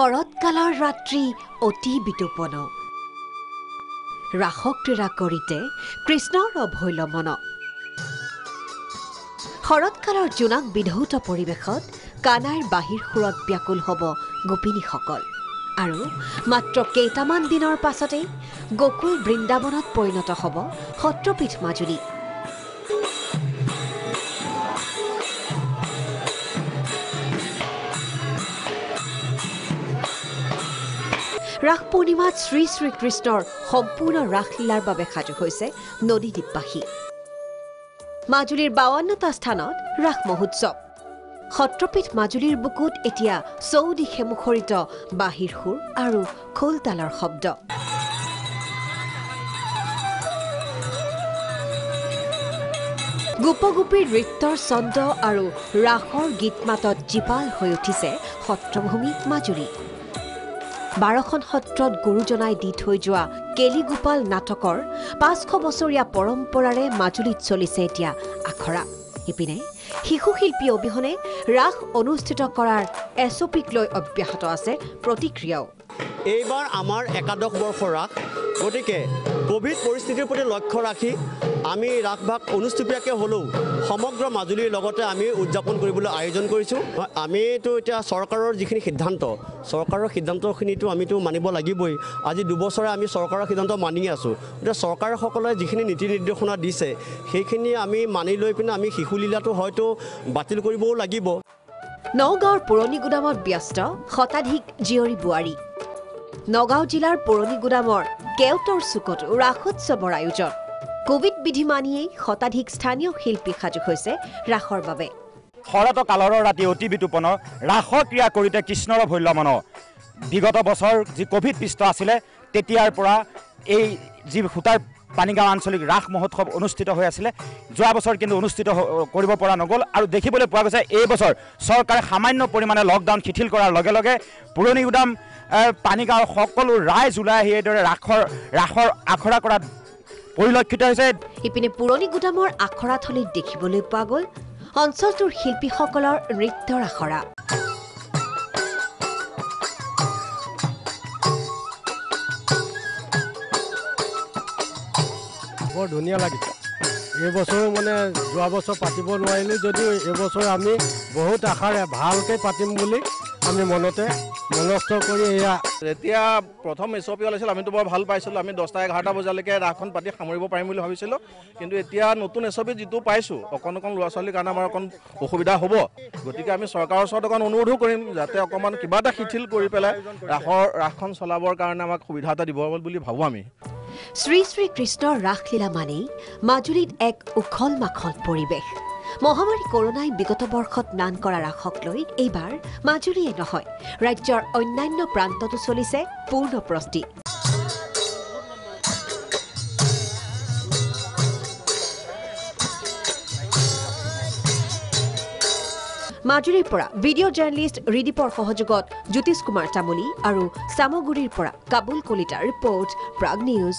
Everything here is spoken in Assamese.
শৰৎকালৰ ৰাত্ৰি অতি বিতোপন ৰাসক ক্ৰীড়া কৰিতে কৃষ্ণৰ অভৈল মন শৰৎকালৰ জোনাক বিধৌত পৰিৱেশত কানাইৰ বাহিৰ সুৰত ব্যাকুল হ'ব গোপিনীসকল আৰু মাত্ৰ কেইটামান দিনৰ পাছতেই গোকুল বৃন্দাবনত পৰিণত হ'ব সত্ৰপীঠ মাজুলী ৰাস পূৰ্ণিমাত শ্ৰী শ্ৰী কৃষ্ণৰ সম্পূৰ্ণ ৰাসলীলাৰ বাবে সাজু হৈছে নদীদ্বীপবাসী মাজুলীৰ ৫২টা স্থানত ৰাস মহোৎসৱ সত্ৰপীঠ মাজুলীৰ বুকুত এতিয়া চৌদিশে মুখৰিত বাহিৰ সুৰ আৰু খোলতালৰ শব্দ গোপগোপীৰ নৃত্যৰ ছন্দ আৰু ৰাসৰ গীতমাতত জীপাল হৈ উঠিছে সত্ৰভূমি মাজুলী ১২খন সত্ৰত গুৰুজনাই দি থৈ যোৱা কেলিগোপাল নাটকৰ ৫০০ বছৰীয়া পৰম্পৰাৰে মাজুলীত চলিছে এতিয়া আখৰা ইপিনে শিশু শিল্পী অবিহনে ৰাস অনুষ্ঠিত কৰাৰ এছঅপিক লৈ অব্যাহত আছে প্ৰতিক্ৰিয়াও এইবাৰ আমাৰ একাদশ বৰ্ষৰ ৰাস গতিকে কোভিড পৰিস্থিতিৰ প্ৰতি লক্ষ্য ৰাখি আমি ৰাসভাগ অনুষ্ঠিতকৈ হ'লেও সমগ্ৰ মাজুলীৰ লগতে আমি উদযাপন কৰিবলৈ আয়োজন কৰিছোঁ আমিতো এতিয়া চৰকাৰৰ যিখিনি সিদ্ধান্ত চৰকাৰৰ সিদ্ধান্তখিনিতো আমিতো মানিব লাগিবই আজি দুবছৰে আমি চৰকাৰৰ সিদ্ধান্ত মানি আছোঁ এতিয়া চৰকাৰসকলে যিখিনি নীতি নিৰ্দেশনা দিছে সেইখিনি আমি মানি লৈ পিনে আমি শিশুলীলাটো হয়তো বাতিল কৰিবও লাগিব নগাঁৱৰ পুৰণি গুদামত ব্যস্ত শতাধিক জীয়ৰী বোৱাৰী নগাঁও জিলাৰ পুৰণি গুদামৰ কেওটৰ চুকতো ৰাসোৎসৱৰ আয়োজন কোভিড বিধি মানিয়েই শতাধিক স্থানীয় শিল্পী সাজু হৈছে ৰাসৰ বাবে শৰৎ কালৰ ৰাতি অতি বিতোপন ৰাসৰ ক্ৰিয়া কৰিতে কৃষ্ণৰ ভৈল্য মন বিগত বছৰ যি কোভিড পৃষ্ঠ আছিলে তেতিয়াৰ পৰা এই যি সূতাৰ পানীগাঁও আঞ্চলিক ৰাস মহোৎসৱ অনুষ্ঠিত হৈ আছিলে যোৱা বছৰ কিন্তু অনুষ্ঠিত কৰিব পৰা নগ'ল আৰু দেখিবলৈ পোৱা গৈছে এই বছৰ চৰকাৰে সামান্য পৰিমাণে লকডাউন শিথিল কৰাৰ লগে লগে পুৰণি গুদাম পানীগাঁৱৰ সকলো ৰাইজ ওলাই আহি এইদৰে ৰাসৰ আখৰা কৰাত পৰিলক্ষিত হৈছে ইপিনে পুৰণি গুদামৰ আখৰাথলীত দেখিবলৈ পোৱা গ'ল অঞ্চলটোৰ শিল্পীসকলৰ নৃত্যৰ আখৰা বৰ ধুনীয়া লাগিছে এইবছৰো মানে যোৱা বছৰ পাতিব নোৱাৰিলোঁ যদিও এইবছৰ আমি বহুত আশাৰে ভালকৈ পাতিম বুলি আমি মনতে মনস্থ কৰি এয়া যেতিয়া প্ৰথম এছঅপি ওলাইছিল আমিতো বৰ ভাল পাইছিলোঁ আমি 10টা-11টা বজালৈকে ৰাসখন পাতি সামৰিব পাৰিম বুলি ভাবিছিলোঁ কিন্তু এতিয়া নতুন এছঅপি যিটো পাইছোঁ অকণ ল'ৰা ছোৱালীৰ কাৰণে আমাৰ অকণ অসুবিধা হ'ব গতিকে আমি চৰকাৰৰ ওচৰত অকণ অনুৰোধো কৰিম যাতে অকণমান কিবা এটা শিথিল কৰি পেলাই ৰাসখন চলাবৰ কাৰণে আমাক সুবিধা এটা দিব বুলি ভাবোঁ আমি শ্ৰী শ্ৰী কৃষ্ণৰ ৰাসলীলা মানেই মাজুলীত এক উখল মাখল পৰিৱেশ মহামাৰী কৰোনাই বিগত বৰ্ষত নান কৰা ৰাসক লৈ এইবাৰ মাজুলীয়ে নহয় ৰাজ্যৰ অন্যান্য প্ৰান্ততো চলিছে পূৰ্ণ প্ৰস্তুতি মাজুলীৰ পৰা ভিডিঅ' জাৰ্নেলিষ্ট ৰিদীপৰ সহযোগত জ্যোতিষ কুমাৰ তামুলী আৰু চামগুৰিৰ পৰা কাবুল কলিতাৰ ৰিপৰ্ট প্ৰাগ নিউজ